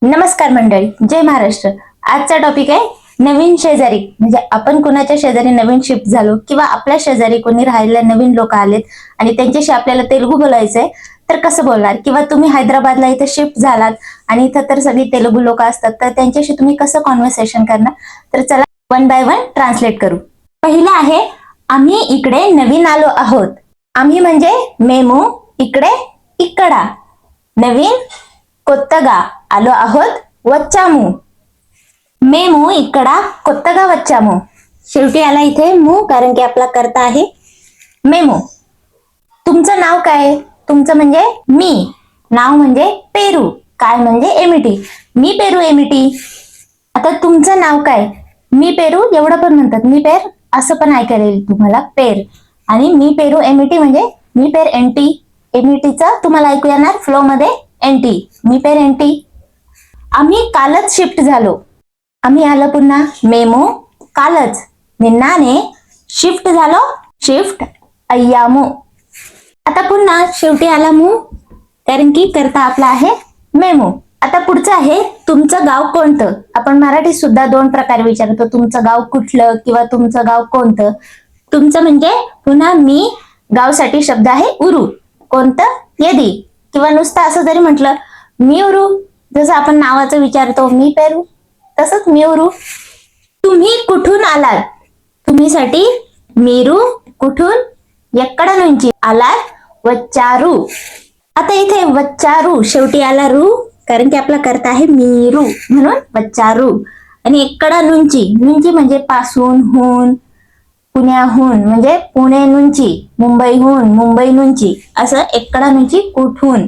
नमस्कार मंडळी, जय महाराष्ट्र. आजचा टॉपिक आहे नवीन शेजारी. म्हणजे आपण कोणाच्या शेजारी नवीन शिफ्ट झालो किंवा आपल्या शेजारी कोणी राहायला नवीन लोक आलेत आणि त्यांच्याशी आपल्याला तेलुगू बोलायचंय तर कसं बोलणार, किंवा तुम्ही हैदराबादला इथे शिफ्ट झालात आणि इथं तर सगळी तेलुगू लोक असतात तर त्यांच्याशी तुम्ही कसं कॉन्व्हर्सेशन करणार. तर चला वन बाय वन ट्रान्सलेट करू. पहिलं आहे, आम्ही इकडे नवीन आलो आहोत. आम्ही म्हणजे मेमू, इकडे इकडा. नवीन కొత్తగా आलो आहोत, వచ్చాము. మేము ఇక్కడ కొత్తగా వచ్చాము. शेवटी आला इथे मू, कारण की आपला कर्ता आहे मेमू. तुमचं नाव काय? तुमचं म्हणजे मी, नाव म्हणजे पेरू, काय म्हणजे एमिटी. मी पेरू एमिटी. आता तुमचं नाव काय? मी पेरू एवढं पण म्हणतात, मी पेर असं पण ऐकायला येईल तुम्हाला, पेर. आणि मी पेरू एमिटी म्हणजे मी पेर एनटी. एमिटीचा तुम्हाला ऐकू येणार फ्लो मध्ये एनटी, मी पेर एनटी. आम्ही कालच शिफ्ट झालो. आम्ही आलं पुन्हा मेमू, कालच. निन्नाने शिफ्ट झालो, शिफ्ट अय्यामू. आता पुन्हा शेवटी आला मू, कारण की करता आपला आहे मेमू. आता पुढचं आहे, तुमचं गाव कोणतं. आपण मराठीत सुद्धा दोन प्रकारे विचारतो, तुमचं गाव कुठलं किंवा तुमचं गाव कोणतं. तुमचं म्हणजे पुन्हा मी, गावसाठी शब्द आहे उरू. कोणतं? यदी. किंवा नुसतं असं जरी म्हटलं मी उरू, जसं आपण नावाचं विचारतो मी पेरू, तसंच मी उरू. तुम्ही कुठून आलात? तुम्हीसाठी मीरू, कुठून एక్కడ నుంచి आलात वच्चारू. आता इथे वच्चारू शेवटी आला रू, कारण की आपला कर्ता आहे मीरू म्हणून वच्चारू. आणि एकडा नुंची, नुंची म्हणजे पासून, हून, पुण्याहून म्हणजे पुणे नुंची, मुंबईहून, मुंबई नुंची, असं एकडा नुंची कुठून.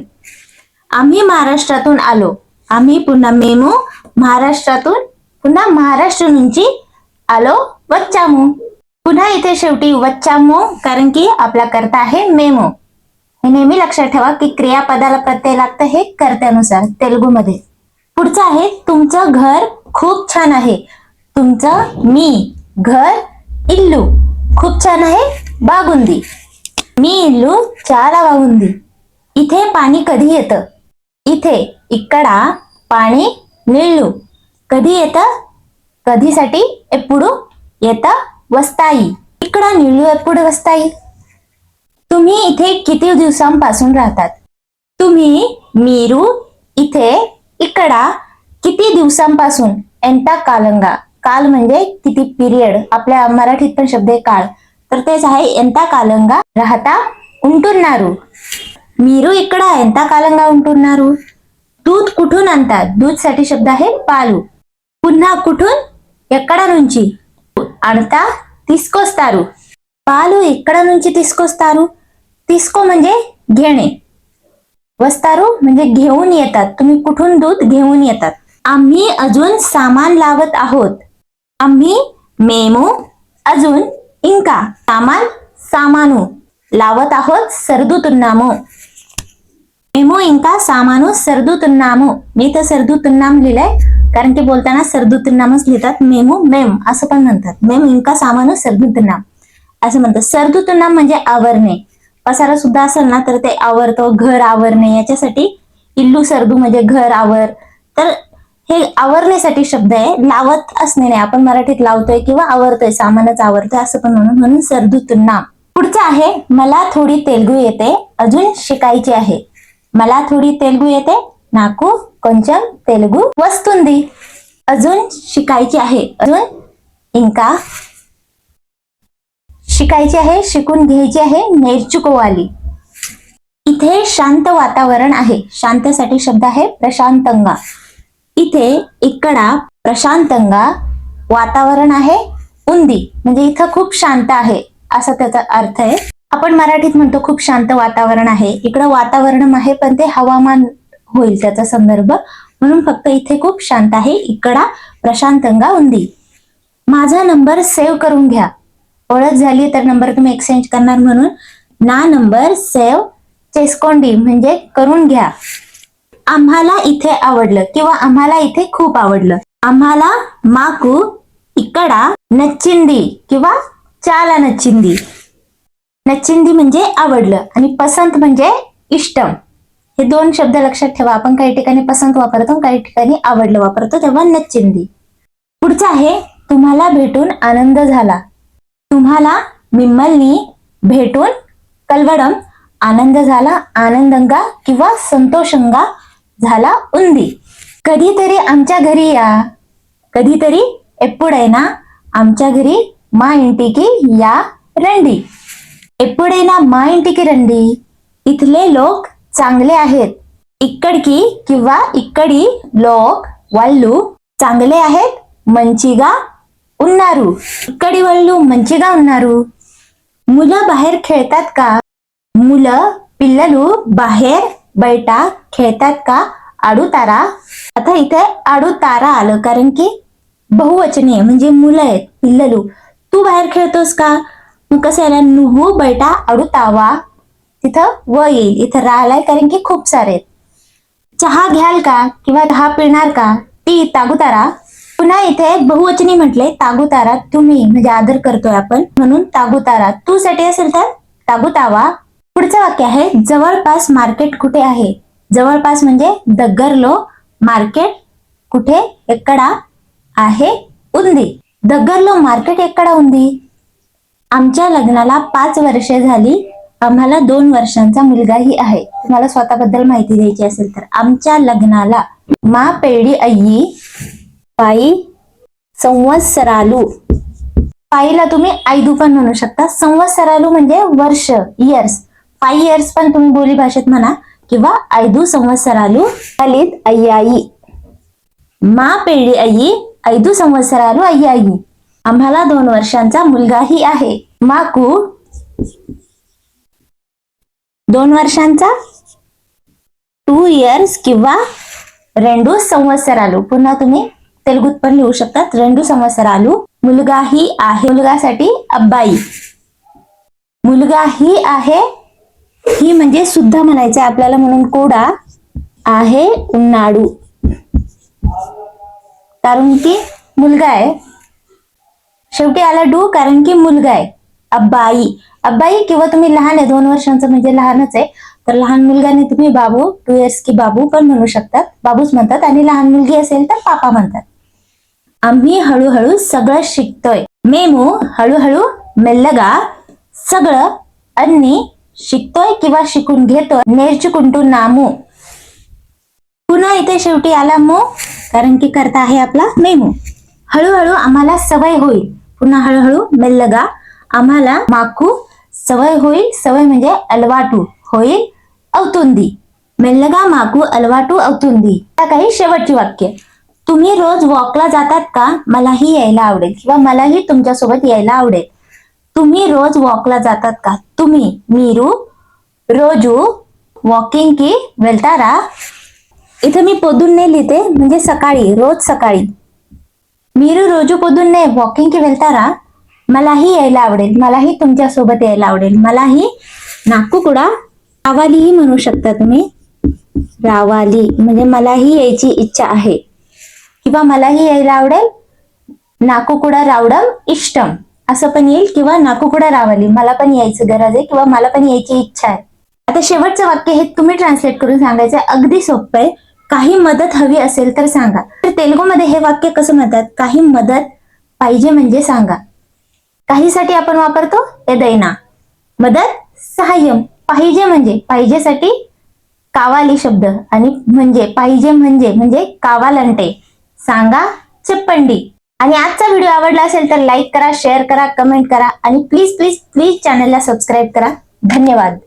आम्ही महाराष्ट्रातून आलो. आम्ही पुन्हा मेमू, महाराष्ट्रातून पुन्हा महाराष्ट्र नुंची आलो वच्चामू. पुन्हा इथे शेवटी वच्चामू, कारण की आपला कर्ता आहे मेमू. हे नेहमी लक्षात ठेवा की क्रियापदाला प्रत्यय लागतं हे कर्त्यानुसार तेलुगूमध्ये. पुढचं आहे, तुमचं घर खूप छान आहे. तुमचं मी, घर, इल्लू खूप छान आहे, बागुंदी. मी इल्लू చాలా బాగుంది. इथे पाणी कधी येतं? इथे इकडा पाणी నీళ్లు. कधी येतं? कधीसाठी ఎప్పుడు येतं वस्ताई. इकडा నీళ్లు ఎప్పుడు वस्ताई. तुम्ही इथे किती दिवसांपासून राहतात? तुम्ही मीरू इथे इकडा किती दिवसांपासून. एंता कालंगा. काल म्हणजे किती पिरियड, आपल्या मराठीत पण शब्द आहे काळ, तर तेच आहे एंता कालंगा राहता ఉంటున్నారు. మీరు ఇక్కడ ఎంత కాలంగా ఉంటున్నారు? दूध कुठून आणतात? दूध साठी शब्द आहे పాలు. पुन्हा कुठून? ఎక్కడ నుంచి आणता తీసుకొస్తారు. పాలు ఎక్కడ నుంచి తీసుకొస్తారు? తీసుకో म्हणजे घेणे, वस्तारू म्हणजे घेऊन येतात. तुम्ही कुठून दूध घेऊन येतात. आम्ही अजून सामान लावत आहोत. आम्ही మేము अजून ఇంకా सामान सामानु लावत आहोत సర్దుతున్నాము. మేము ఇంకా सामानु సర్దుతున్నాము. मी तर సర్దుతున్నాం लिहिलंय, कारण की बोलताना సర్దుతున్నామच लिहितात. मेमू मेम असं पण म्हणतात. मेम ఇంకా सामानु సర్దుతున్నాం असं म्हणतात. సర్దుతున్నాం म्हणजे आवरणे. पसारा सुद्धा असेल ना तर ते आवरतो, घर आवरणे, याच्यासाठी इल्लू सर्दू म्हणजे घर आवर. तर हे आवरण्यासाठी शब्द आहे, लावत असणे नाही. आपण मराठीत लावतोय किंवा आवरतोय, सामानच आवरतोय असं पण म्हणून सर्दुతున్నాం. पुढचं आहे, मला थोडी तेलुगू येते, अजून शिकायची आहे. मला थोडी तेलुगू येते, నాకు కొంచెం తెలుగు వస్తుంది. अजून शिकायची आहे, अजून ఇంకా शिकायची आहे, शिकून घ्यायची आहे, నేర్చుకోవాలి. इथे शांत वातावरण आहे. शांतसाठी शब्द आहे प्रशांतंगा. इथे इकडा प्रशांतंगा वातावरण आहे उंदी, म्हणजे इथं खूप शांत आहे असा त्याचा अर्थ आहे. आपण मराठीत म्हणतो खूप शांत वातावरण आहे, इकडं वातावरण आहे पण ते हवामान होईल त्याचा संदर्भ, म्हणून फक्त इथे खूप शांत आहे, इकडा प्रशांतंगा उंदी. माझा नंबर सेव्ह करून घ्या. ओळख झाली तर नंबर तुम्ही एक्सचेंज करणार, म्हणून ना नंबर सेव्ह चेस्कोंडी म्हणजे करून घ्या. आम्हाला इथे आवडलं किंवा आम्हाला इथे खूप आवडलं. आम्हाला माकू इकडा नच्चिंदी किंवा चाला नच्चिंदी. नच्चिंदी म्हणजे आवडलं आणि पसंत म्हणजे इष्टम. हे दोन शब्द लक्षात ठेवा. आपण काही ठिकाणी पसंत वापरतो, काही ठिकाणी आवडलं वापरतो, तेव्हा नच्चिंदी. पुढचं आहे तुम्हाला भेटून आनंद झाला. तुम्हाला मिम्मल्नी भेटून कलवडम आनंद झाला, आनंदंगा किंवा संतोषंगा झाला उंदी. कधीतरी आमच्या घरी या. कधीतरी एప్పుడైనా आमच्या घरी మా ఇంటికి या రండి. ఎప్పుడైనా మా ఇంటికి రండి. इथले लोक चांगले आहेत. इकडकी किंवा इక్కడి लोक వాళ్ళు चांगले आहेत. మంచిగా ఉన్నారు. ఇక్కడి వాళ్ళు మంచిగా ఉన్నారు. मुलं बाहेर खेळतात का. मुलं पिल्लలు बाहेर బయట खेळतात का. आडूतारा. आता इथे आडूतारा आलं कारण की बहुवचनी आहे, म्हणजे मुलं आहेत पिल्लలు. तू बाहेर खेळतोस का. मग कसं याला नुव्वू बैठा आडूतावा. तिथं व येईल, इथं रा आलाय कारण की खूप सारे आहेत. चहा घ्याल का किंवा चहा पिणार का. टी तागुतारा. पुन्हा इथे बहुवचनी म्हटले तागुतारा. तुम्ही म्हणजे आदर करतोय आपण म्हणून तागुतारा. तू साठी असेल तर तागुतावा. पुढचं वाक्य आहे जवळपास मार्केट कुठे आहे. जवळपास म्हणजे దగ్గరలో మార్కెట్ कुठे ఎక్కడ आहे ఉంది. దగ్గరలో మార్కెట్ ఎక్కడ ఉంది. आमच्या लग्नाला 5 वर्षे झाली. आम्हाला 2 वर्षांचा मुलगाही आहे. तुम्हाला स्वतःबद्दल माहिती द्यायची असेल तर आमच्या लग्नाला मा पेढी अय्यी पायी संवत्सरालू. पायीला तुम्ही आयदू पण म्हणू शकता. संवत्सरालू म्हणजे वर्ष, इयर्स. 5 इयर्स पण तुम्ही बोली भाषेत म्हणा किंवा 5 संवत्सरालू. ललित अय्याई. मा पेढी अय्यी 5 संवत्सरालू अय्याई. आम्हाला 2 वर्षांचा मुलगाही आहे. माकू 2 वर्षांचा 2 इयर्स किंवा 2 संवत्सरालू. पुन्हा तुम्ही तेलुगुत पण लिहू शकतात 2 संवत्सरालू. मुलगाही आहे. मुलगासाठी अब्बाई. मुलगाही आहे. ही म्हणजे सुद्धा म्हणायचं आपल्याला म्हणून कोडा आहे उन्नाडू. कारण की मुलगा आहे. शेवटी आला डू कारण की मुलगा आहे. अब्बाई. अब्बाई किंवा तुम्ही लहान आहे 2 वर्षांचं म्हणजे लहानच आहे तर लहान मुलगाने तुम्ही बाबू 2 इयर्स की बाबू पण म्हणू शकतात. बाबूच म्हणतात. आणि लहान मुलगी असेल तर पापा म्हणतात. आम्ही हळूहळू सगळं शिकतोय. मेमू हळूहळू मेल्लगा सगळं अन्नी शिकतोय किंवा शिकून घेतोय. नेर्चुकुंटू नामू. पुन्हा इथे शेवटी आला मो कारण की करता आहे आपला मेमू. हळूहळू आम्हाला सवय होईल. पुन्हा हळूहळू मेल्लगा आम्हाला माकू सवय होईल. सवय म्हणजे अलवाटू होईल अवतुंदी. मेल्लगा माकू अलवाटू अवतुंदी. आता काही शेवटची वाक्य. तुम्ही रोज वॉकला जातात का. मलाही यायला आवडेल किंवा मलाही तुमच्यासोबत यायला आवडेल. तुम्ही रोज वॉकला जातात का. तुम्ही मीरू रोजू वॉकिंग की वेल्तारा. इथं मी पोदुन्ने लिहिते म्हणजे सकाळी, रोज सकाळी. मीरू रोजू पोदुन्ने वॉकिंग की वेल्तारा. मलाही यायला आवडेल. मलाही तुमच्यासोबत यायला आवडेल. मलाही नाकू कुडा रावालीही म्हणू शकता तुम्ही. रावाली म्हणजे मलाही यायची इच्छा आहे किंवा मलाही यायला आवडेल. नाकुकुडा रावडम इष्टम असं पण येईल किंवा नाकुकुडा रावाली मला पण यायचं गरज आहे किंवा मला पण यायची इच्छा आहे. आता शेवटचं वाक्य हे तुम्ही ट्रान्सलेट करून सांगायचं. अगदी सोपं आहे. काही मदत हवी असेल तर सांगा. तर तेलुगूमध्ये हे वाक्य कसं म्हणतात. काही मदत पाहिजे म्हणजे सांगा. काहीसाठी आपण वापरतो एदैना. मदत सहाय्यम. पाहिजे म्हणजे पाहिजेसाठी कावाली शब्द आणि म्हणजे पाहिजे म्हणजे कावालंटे. सांगा चिप्पंडी. आणि आजचा व्हिडिओ आवडला असेल तर लाईक करा, शेअर करा, कमेंट करा आणि प्लीज प्लीज प्लीज चॅनलला सबस्क्राईब करा. धन्यवाद.